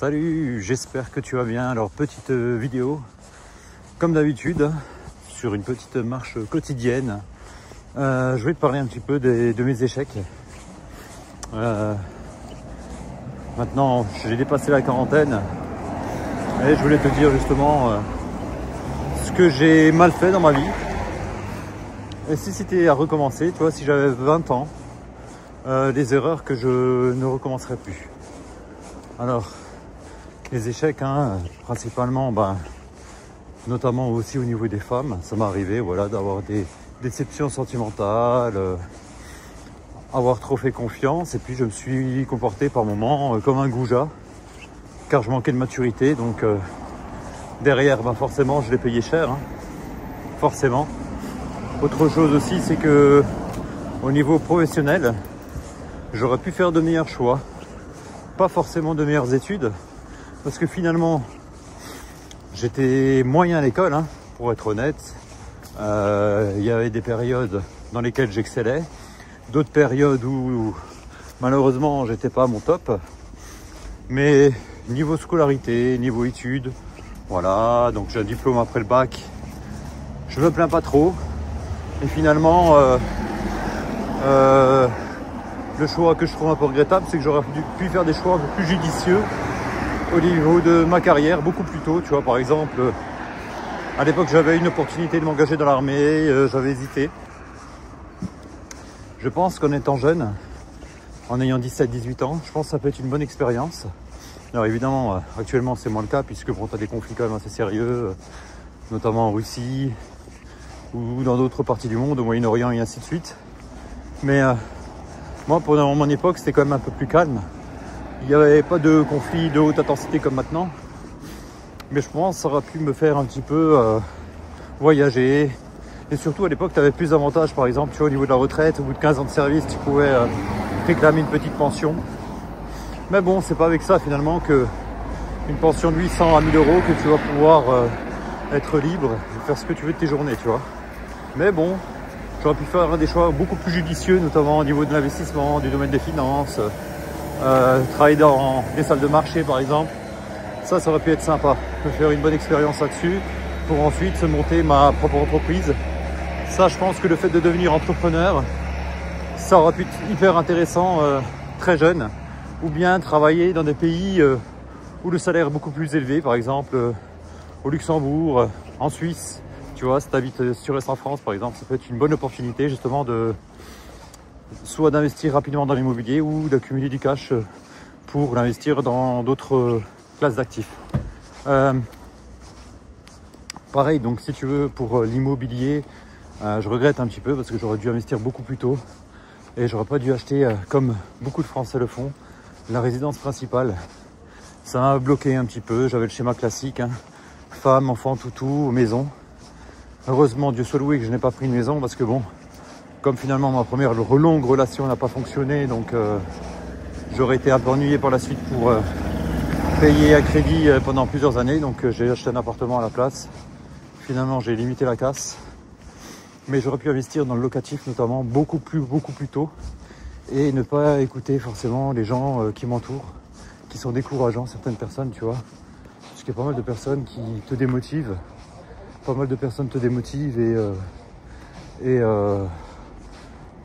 Salut, j'espère que tu vas bien. Alors, petite vidéo, comme d'habitude, sur une petite marche quotidienne. Je vais te parler un petit peu de mes échecs. Maintenant, j'ai dépassé la quarantaine et je voulais te dire justement ce que j'ai mal fait dans ma vie. Et si c'était à recommencer, tu vois, si j'avais 20 ans, les erreurs que je ne recommencerai plus. Alors, les échecs, principalement, notamment aussi au niveau des femmes, ça m'est arrivé, voilà, d'avoir des déceptions sentimentales, avoir trop fait confiance, et puis je me suis comporté par moments comme un goujat, car je manquais de maturité, donc derrière, forcément, je l'ai payé cher, forcément. Autre chose aussi, c'est que au niveau professionnel, j'aurais pu faire de meilleurs choix, pas forcément de meilleures études, parce que finalement, j'étais moyen à l'école, pour être honnête. Il y avait des périodes dans lesquelles j'excellais, d'autres périodes où malheureusement j'étais pas à mon top. Mais niveau scolarité, niveau études, voilà, donc j'ai un diplôme après le bac, je me plains pas trop. Et finalement, le choix que je trouve un peu regrettable, c'est que j'aurais pu faire des choix un peu plus judicieux au niveau de ma carrière, beaucoup plus tôt. Tu vois, par exemple, à l'époque, j'avais une opportunité de m'engager dans l'armée, j'avais hésité. Je pense qu'en étant jeune, en ayant 17-18 ans, je pense que ça peut être une bonne expérience. Alors évidemment, actuellement, c'est moins le cas, puisque bon, tu as des conflits quand même assez sérieux, notamment en Russie, ou dans d'autres parties du monde, au Moyen-Orient et ainsi de suite. Mais moi, pendant mon époque, c'était quand même un peu plus calme. Il n'y avait pas de conflit de haute intensité comme maintenant. Mais je pense que ça aurait pu me faire un petit peu voyager. Et surtout, à l'époque, tu avais plus d'avantages. Par exemple, tu vois, au niveau de la retraite, au bout de 15 ans de service, tu pouvais réclamer une petite pension. Mais bon, c'est pas avec ça, finalement, que une pension de 800 à 1000 euros que tu vas pouvoir être libre et faire ce que tu veux de tes journées, tu vois. Mais bon, j'aurais pu faire des choix beaucoup plus judicieux, notamment au niveau de l'investissement, du domaine des finances, travailler dans des salles de marché par exemple. Ça aurait pu être sympa, de faire une bonne expérience là-dessus pour ensuite se monter ma propre entreprise. Ça, je pense que le fait de devenir entrepreneur, ça aurait pu être hyper intéressant très jeune, ou bien travailler dans des pays où le salaire est beaucoup plus élevé, par exemple au Luxembourg, en Suisse. Tu vois, si tu habites Sud-Est en France, par exemple, ça peut être une bonne opportunité justement de soit d'investir rapidement dans l'immobilier ou d'accumuler du cash pour l'investir dans d'autres classes d'actifs. Pareil, donc si tu veux, pour l'immobilier, je regrette un petit peu parce que j'aurais dû investir beaucoup plus tôt et j'aurais pas dû acheter, comme beaucoup de Français le font, la résidence principale. Ça m'a bloqué un petit peu, j'avais le schéma classique, femme, enfant, toutou, maison. Heureusement, Dieu soit loué que je n'ai pas pris une maison parce que bon, comme finalement ma première longue relation n'a pas fonctionné, donc j'aurais été un peu ennuyé par la suite pour payer un crédit pendant plusieurs années. Donc j'ai acheté un appartement à la place. Finalement, j'ai limité la casse. Mais j'aurais pu investir dans le locatif notamment beaucoup plus tôt et ne pas écouter forcément les gens qui m'entourent, qui sont décourageants, certaines personnes, tu vois. Parce qu'il y a pas mal de personnes qui te démotivent. Pas mal de personnes te démotivent et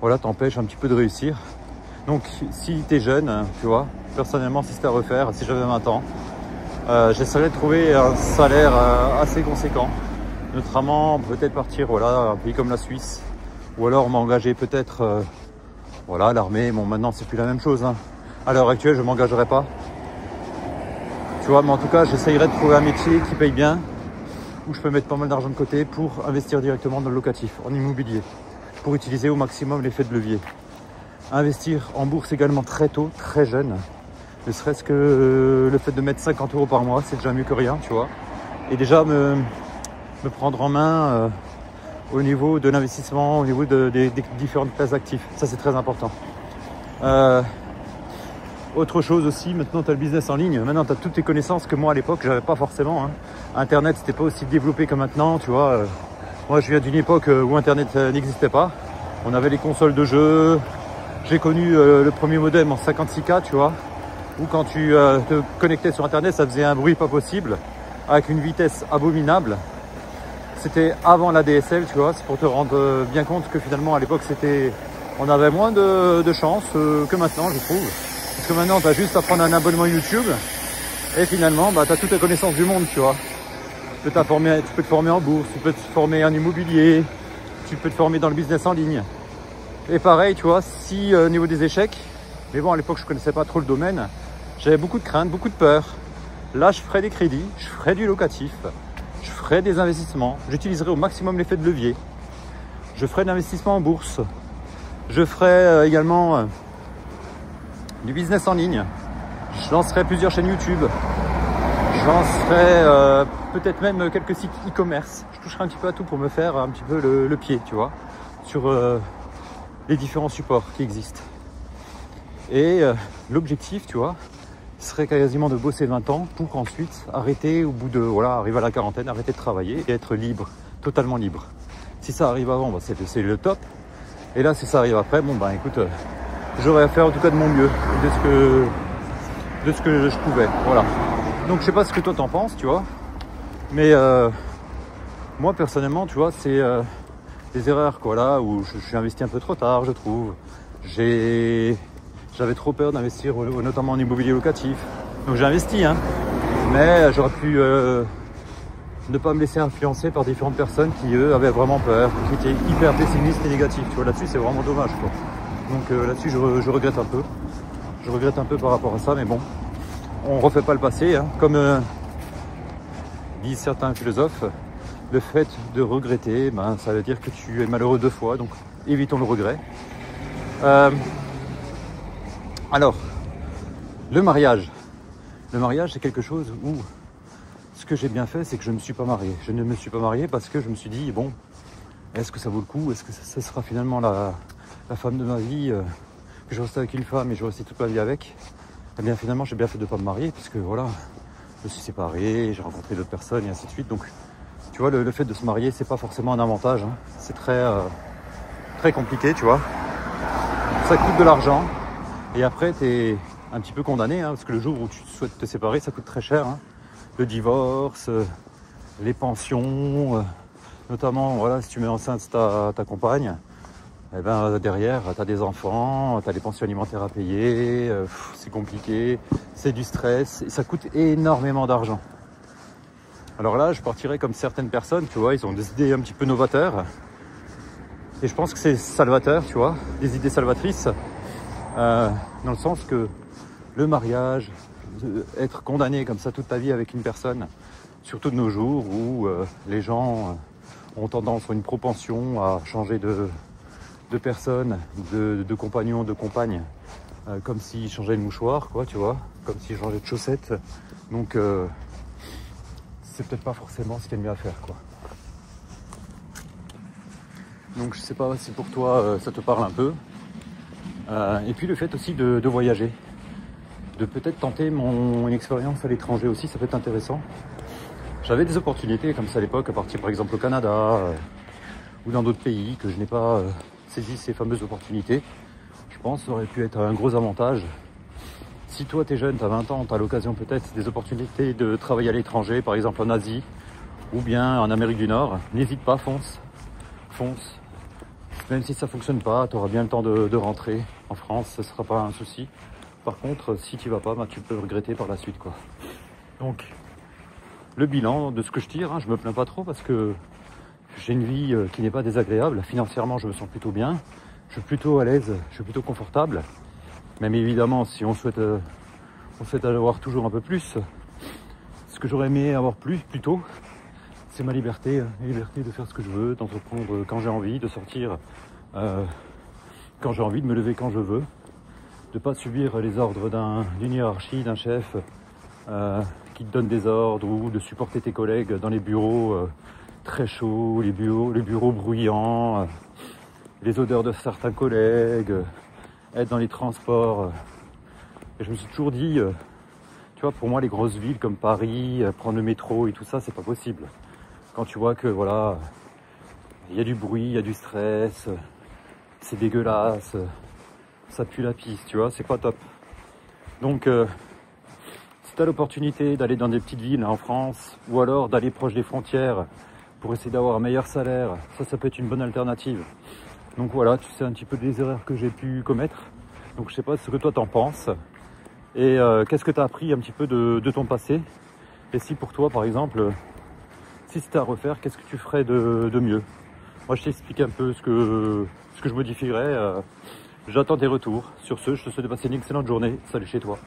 voilà, t'empêche un petit peu de réussir. Donc si tu es jeune, tu vois, personnellement, si c'était à refaire, si j'avais 20 ans, j'essaierais de trouver un salaire assez conséquent, notamment peut-être partir, voilà, un pays comme la Suisse, ou alors m'engager peut-être, voilà, l'armée. Bon, maintenant c'est plus la même chose, À l'heure actuelle, je m'engagerai pas, tu vois, mais en tout cas, j'essayerais de trouver un métier qui paye bien, où je peux mettre pas mal d'argent de côté pour investir directement dans le locatif, en immobilier, pour utiliser au maximum l'effet de levier. Investir en bourse également très tôt, très jeune. Ne serait-ce que le fait de mettre 50 euros par mois, c'est déjà mieux que rien, tu vois. Et déjà me prendre en main au niveau de l'investissement, au niveau des différentes classes d'actifs. Ça, c'est très important. Autre chose aussi, maintenant tu as le business en ligne, maintenant tu as toutes tes connaissances que moi à l'époque j'avais pas forcément. Internet, c'était pas aussi développé que maintenant, tu vois. Moi je viens d'une époque où Internet n'existait pas. On avait les consoles de jeux, j'ai connu le premier modem en 56K, tu vois. où quand tu te connectais sur internet, ça faisait un bruit pas possible, avec une vitesse abominable. C'était avant la DSL, tu vois, c'est pour te rendre bien compte que finalement à l'époque on avait moins de chance que maintenant, je trouve. Parce que maintenant, tu as juste à prendre un abonnement YouTube et finalement, bah, tu as toutes les connaissances du monde, tu vois. Tu peux te former en bourse, tu peux te former en immobilier, tu peux te former dans le business en ligne. Et pareil, tu vois, si au niveau des échecs, mais bon, à l'époque, je connaissais pas trop le domaine, j'avais beaucoup de craintes, beaucoup de peur. Là, je ferais des crédits, je ferais du locatif, je ferais des investissements, j'utiliserai au maximum l'effet de levier, je ferai de l'investissement en bourse, je ferai également du business en ligne, je lancerai plusieurs chaînes YouTube, je lancerai peut-être même quelques sites e-commerce, je toucherai un petit peu à tout pour me faire un petit peu le pied, tu vois, sur les différents supports qui existent. Et l'objectif, tu vois, serait quasiment de bosser 20 ans pour ensuite arrêter au bout de, voilà, arriver à la quarantaine, arrêter de travailler et être libre, totalement libre. Si ça arrive avant, bah, c'est le top. Et là, si ça arrive après, bon, bah écoute, j'aurais à faire en tout cas de mon mieux, de ce que je pouvais, voilà. Donc je sais pas ce que toi t'en penses, tu vois, mais moi personnellement, tu vois, c'est des erreurs, quoi, là, où je suis investi un peu trop tard, je trouve. J'avais trop peur d'investir, notamment en immobilier locatif. Donc j'ai investi, hein, mais j'aurais pu ne pas me laisser influencer par différentes personnes qui, eux, avaient vraiment peur, qui étaient hyper pessimistes et négatifs. Tu vois, là-dessus, c'est vraiment dommage, quoi. Donc là-dessus, je regrette un peu. Je regrette un peu par rapport à ça, mais bon, on refait pas le passé, hein. Comme disent certains philosophes, le fait de regretter, ben, ça veut dire que tu es malheureux 2 fois, donc évitons le regret. Alors, le mariage. Le mariage, c'est quelque chose où ce que j'ai bien fait, c'est que je ne me suis pas marié. Je ne me suis pas marié parce que je me suis dit, bon, est-ce que ça vaut le coup? Est-ce que ça sera finalement la femme de ma vie, que je reste avec une femme et je reste toute ma vie avec? Eh bien, finalement, j'ai bien fait de ne pas me marier puisque voilà, je me suis séparé, j'ai rencontré d'autres personnes et ainsi de suite. Donc, tu vois, le fait de se marier, c'est pas forcément un avantage, hein. C'est très compliqué, tu vois. Ça coûte de l'argent. Et après, tu es un petit peu condamné, hein, parce que le jour où tu souhaites te séparer, ça coûte très cher, hein. Le divorce, les pensions, notamment, voilà, si tu mets enceinte ta compagne, eh ben, derrière, tu as des enfants, tu as des pensions alimentaires à payer, c'est compliqué, c'est du stress, et ça coûte énormément d'argent. Alors là, je partirais comme certaines personnes, tu vois, ils ont des idées un petit peu novateurs, et je pense que c'est salvateur, tu vois, des idées salvatrices. Dans le sens que le mariage, être condamné comme ça toute ta vie avec une personne, surtout de nos jours où les gens ont tendance, ont une propension à changer de personne, de compagnon, de compagne, comme s'ils changeaient de mouchoir, quoi, tu vois, comme s'ils changeaient de chaussettes. Donc c'est peut-être pas forcément ce qu'il y a de mieux à faire, quoi. Donc je sais pas si pour toi ça te parle un peu. Et puis le fait aussi de voyager, de peut-être tenter mon expérience à l'étranger aussi, ça peut être intéressant. J'avais des opportunités comme ça à l'époque, à partir par exemple au Canada ou dans d'autres pays que je n'ai pas saisi ces fameuses opportunités. Je pense que ça aurait pu être un gros avantage. Si toi tu es jeune, tu as 20 ans, tu as l'occasion peut-être des opportunités de travailler à l'étranger, par exemple en Asie ou bien en Amérique du Nord, n'hésite pas, fonce. Même si ça fonctionne pas, tu auras bien le temps de rentrer en France, ce sera pas un souci. Par contre, si tu vas pas, bah, tu peux regretter par la suite, quoi. Donc, le bilan de ce que je tire, hein, je me plains pas trop parce que j'ai une vie qui n'est pas désagréable. Financièrement, je me sens plutôt bien. Je suis plutôt à l'aise, je suis plutôt confortable. Même évidemment, si on souhaite avoir toujours un peu plus, ce que j'aurais aimé avoir plus tôt, c'est ma liberté, la liberté de faire ce que je veux, d'entreprendre quand j'ai envie, de sortir quand j'ai envie, de me lever quand je veux, de ne pas subir les ordres d'une hiérarchie, d'un chef qui te donne des ordres, ou de supporter tes collègues dans les bureaux très chauds, les bureaux bruyants, les odeurs de certains collègues, être dans les transports. Et je me suis toujours dit, tu vois, pour moi les grosses villes comme Paris, prendre le métro et tout ça, c'est pas possible. Quand tu vois que voilà, il y a du bruit, il y a du stress, c'est dégueulasse, ça pue la piste, tu vois, c'est pas top. Donc si tu as l'opportunité d'aller dans des petites villes en France, ou alors d'aller proche des frontières pour essayer d'avoir un meilleur salaire, ça peut être une bonne alternative. Donc voilà, tu sais un petit peu des erreurs que j'ai pu commettre. Donc je sais pas ce que toi t'en penses. Et qu'est-ce que tu as appris un petit peu de ton passé. Et si pour toi, par exemple, si c'était à refaire, qu'est-ce que tu ferais de mieux? Moi, je t'explique un peu ce que je modifierais. J'attends tes retours. Sur ce, je te souhaite de passer une excellente journée. Salut chez toi.